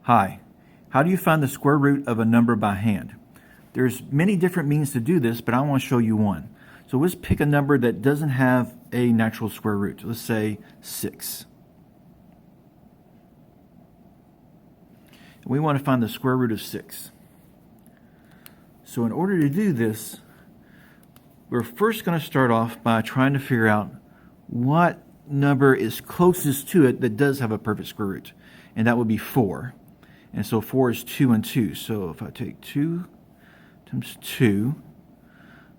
Hi, how do you find the square root of a number by hand? There's many different means to do this, but I want to show you one. So let's pick a number that doesn't have a natural square root. Let's say 6. We want to find the square root of 6. So in order to do this, we're first going to start off by trying to figure out what number is closest to it that does have a perfect square root. And that would be 4. And so 4 is 2 and 2. So if I take 2 times 2,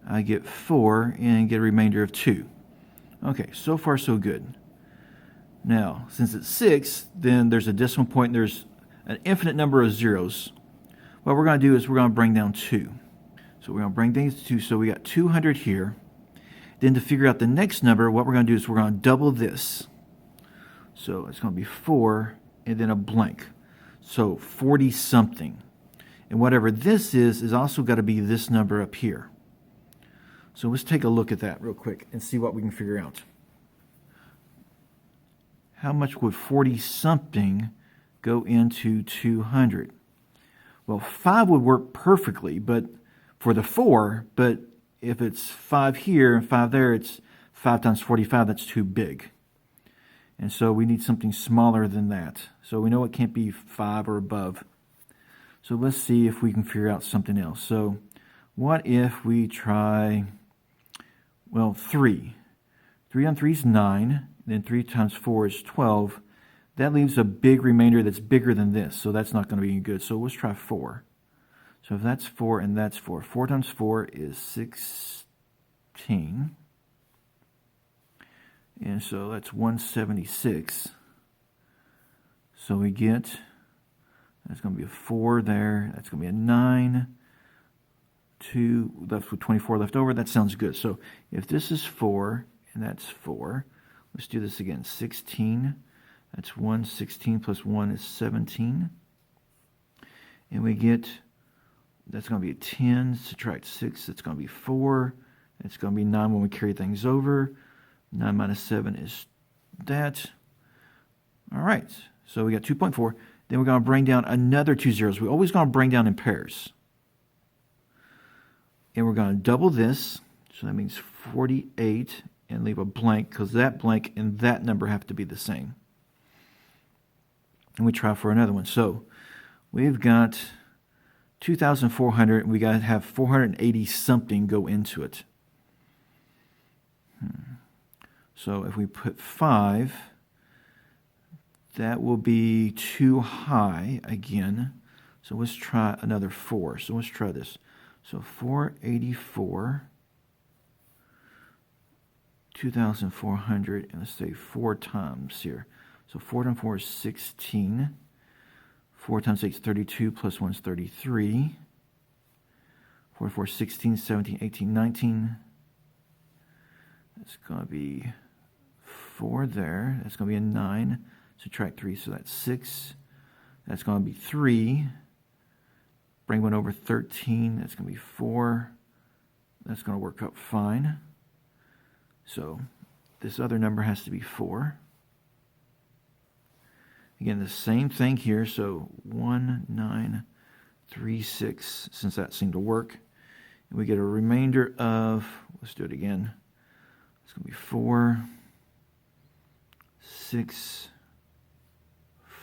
I get 4 and get a remainder of 2. Okay, so far so good. Now, since it's 6, then there's a decimal point and there's an infinite number of zeros. What we're going to do is we're going to bring down 2. So we're going to bring things to 2. So we got 200 here. Then to figure out the next number, what we're going to do is we're going to double this. So it's going to be 4 and then a blank. So 40 something. And whatever this is also got to be this number up here. So let's take a look at that real quick and see what we can figure out. How much would 40 something go into 200? Well, 5 would work perfectly, but for the 4, but if it's 5 here and 5 there, it's 5 times 45, that's too big. And so we need something smaller than that. So we know it can't be 5 or above. So let's see if we can figure out something else. So what if we try, well, 3. 3 on 3 is 9. Then 3 times 4 is 12. That leaves a big remainder that's bigger than this. So that's not going to be any good. So let's try 4. So if that's 4 and that's 4. 4 times 4 is 16. And so that's 176. So we get, that's going to be a 4 there. That's going to be a 9. 2 left with 24 left over. That sounds good. So if this is 4 and that's 4, let's do this again. 16. That's 1. 16 plus 1 is 17. And we get, that's going to be a 10. Subtract 6. That's going to be 4. It's going to be 9 when we carry things over. 9 minus 7 is that. All right. So we got 2.4. Then we're going to bring down another 2 zeros. We're always going to bring down in pairs. And we're going to double this. So that means 48 and leave a blank because that blank and that number have to be the same. And we try for another one. So we've got 2,400. And we got to have 480 something go into it. So if we put 5, that will be too high again. So let's try another 4. So let's try this. So 484, 2,400, and let's say 4 times here. So 4 times 4 is 16. 4 times 8 is 32, plus 1 is 33. 4 4 is 16, 17, 18, 19. That's going to be 4 there. That's going to be a 9. Subtract 3, so that's 6. That's going to be 3. Bring 1 over 13. That's going to be 4. That's going to work out fine. So this other number has to be 4. Again, the same thing here. So 1, 9, 3, 6, since that seemed to work. And we get a remainder of, let's do it again. It's going to be 4, 6,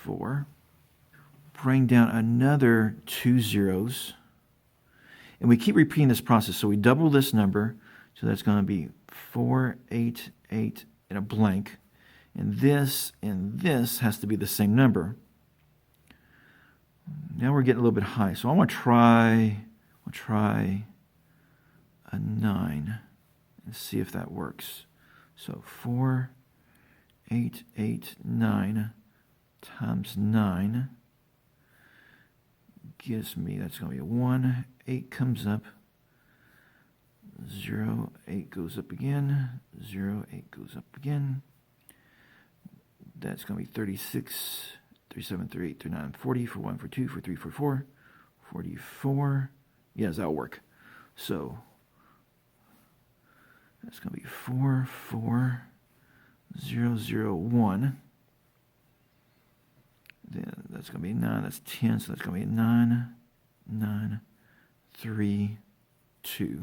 4. Bring down another 2 zeros. And we keep repeating this process. So we double this number. So that's going to be 4, 8, 8, and a blank. And this has to be the same number. Now we're getting a little bit high. So I want to try a 9 and see if that works. So 4, 8, 8, 9 times 9 gives me, that's going to be a 1. 8 comes up. 0, 8 goes up again. 0, 8 goes up again. That's going to be 36, 37, 38, 39, 40, 41, 42, 43, 44, 44. Yes, that'll work. So that's going to be 4, 4, 0, 0, 1. Then that's going to be 9. That's 10. So that's going to be 9, 9, 3, 2.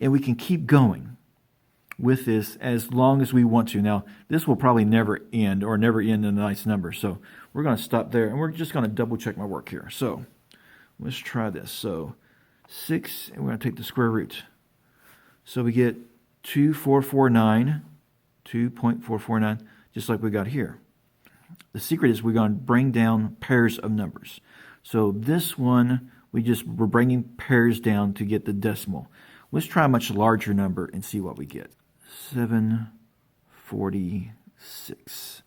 And we can keep going with this as long as we want to. Now, this will probably never end or never end in a nice number. So we're going to stop there, and we're just going to double check my work here. So let's try this. So 6, and we're going to take the square root. So we get 2.449, 2.449, just like we got here. The secret is we're going to bring down pairs of numbers. So this one, we're bringing pairs down to get the decimal. Let's try a much larger number and see what we get. 746.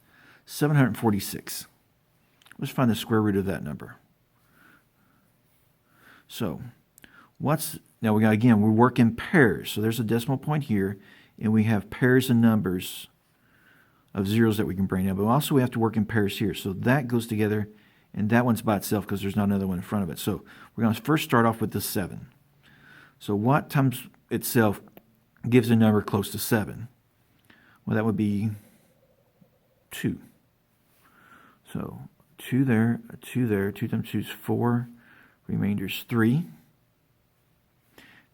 746. Let's find the square root of that number. So, now we got, again, we work in pairs. So there's a decimal point here, and we have pairs of numbers of zeros that we can bring down. But also we have to work in pairs here. So that goes together, and that one's by itself because there's not another one in front of it. So we're going to first start off with the 7. So what times itself gives a number close to 7? Well, that would be 2. So 2 there, 2 there, 2 times 2 is 4, remainder's 3.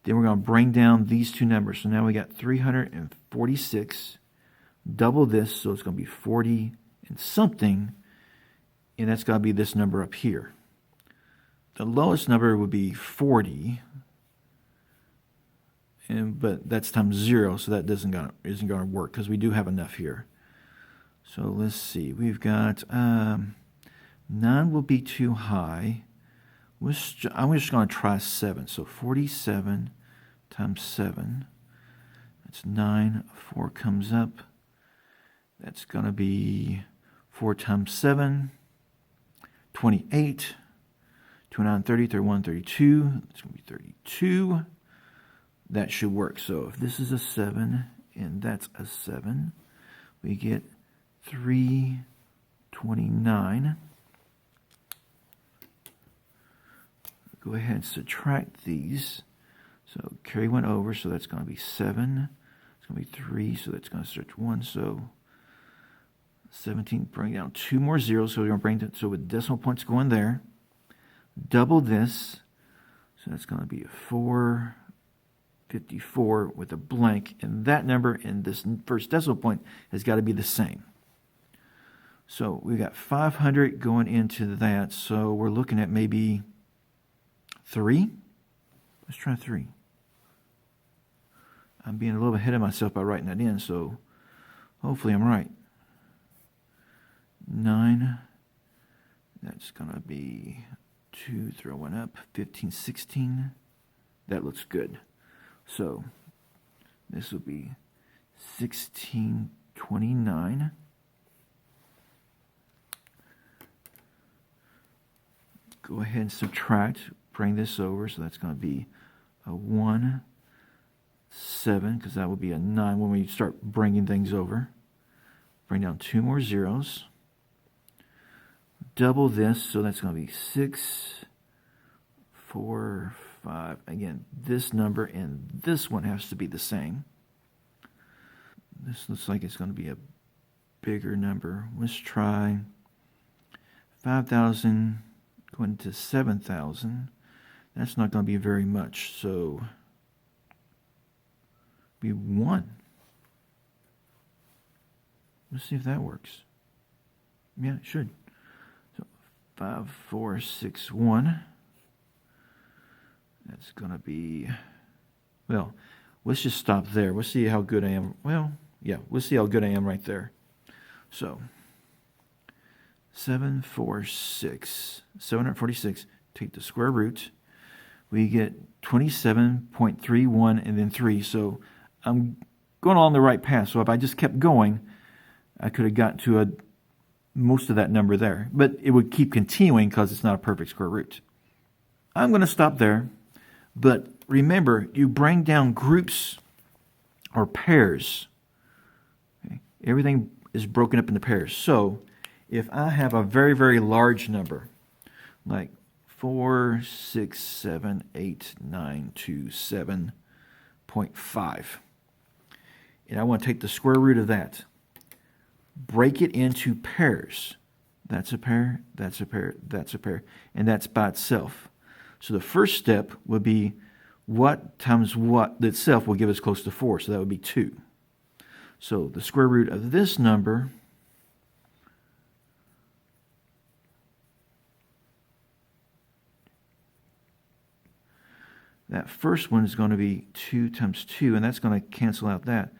Then we're going to bring down these two numbers. So now we got 346. Double this, so it's going to be 40 and something, and that's got to be this number up here. The lowest number would be 40, but that's times 0, so that isn't going to work because we do have enough here. So let's see. We've got 9 will be too high. I'm just going to try 7. So 47 times 7. That's 9. 4 comes up. That's going to be 4 times 7. 28. 29, 30, 31, 32. It's going to be 32. That should work. So if this is a 7 and that's a 7, we get 329. Go ahead and subtract these. So carry 1 over, so that's going to be 7. It's going to be 3, so that's going to stretch 1. So 17, bring down 2 more zeros. So we're going to bring it, so with decimal points going there. Double this. So that's going to be a 454 with a blank. And that number and this first decimal point has got to be the same. So we got 500 going into that. So we're looking at maybe 3. Let's try 3. I'm being a little ahead of myself by writing that in, so hopefully I'm right. 9. That's going to be 2, throw 1 up. 15, 16. That looks good. So this will be 1629. Go ahead and subtract. Bring this over, so that's going to be a 1, 7, because that will be a 9 when we start bringing things over. Bring down 2 more zeros. Double this, so that's going to be 6, 4, 5. Again, this number and this one has to be the same. This looks like it's going to be a bigger number. Let's try 5,000 going to 7,000. That's not going to be very much, so be 1. Let's see if that works. Yeah, it should. So 5, 4, 6, 1. That's going to be, well, let's just stop there. We'll see how good I am. Well, yeah, we'll see how good I am right there. So 746. Take the square root. We get 27.31 and then 3. So I'm going along the right path. So if I just kept going, I could have got to most of that number there. But it would keep continuing because it's not a perfect square root. I'm going to stop there. But remember, you bring down groups or pairs. Okay? Everything is broken up into pairs. So if I have a very, very large number, like 4, 6, 7, 8, 9, 2, 7.5, and I want to take the square root of that, break it into pairs. That's a pair, that's a pair, that's a pair. And that's by itself. So the first step would be what times what itself will give us close to 4. So that would be 2. So the square root of this number that first one is going to be 2 times 2, and that's going to cancel out that.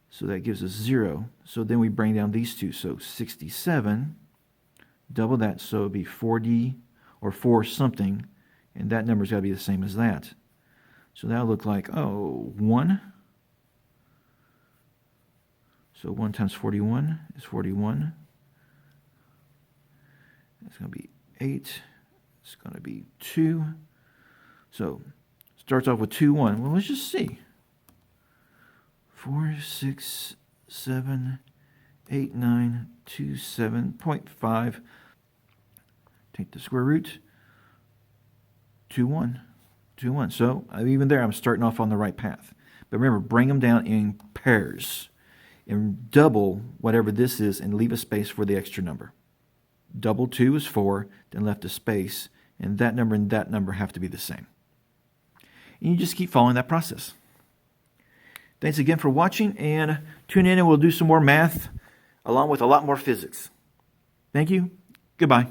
So that gives us 0. So then we bring down these two. So 67, double that, so it would be 4D or 4 something, and that number's got to be the same as that. So that'll look like, 1. So 1 times 41 is 41. It's going to be 8. It's going to be 2. So starts off with 2, 1. Well, let's just see. 4, 6, 7, 8, 9, 2, 7.5. Take the square root. 2, 1. 2, 1. So even there, I'm starting off on the right path. But remember, bring them down in pairs and double whatever this is and leave a space for the extra number. Double 2 is 4, then left a space, and that number have to be the same. And you just keep following that process. Thanks again for watching, and tune in and we'll do some more math along with a lot more physics. Thank you. Goodbye.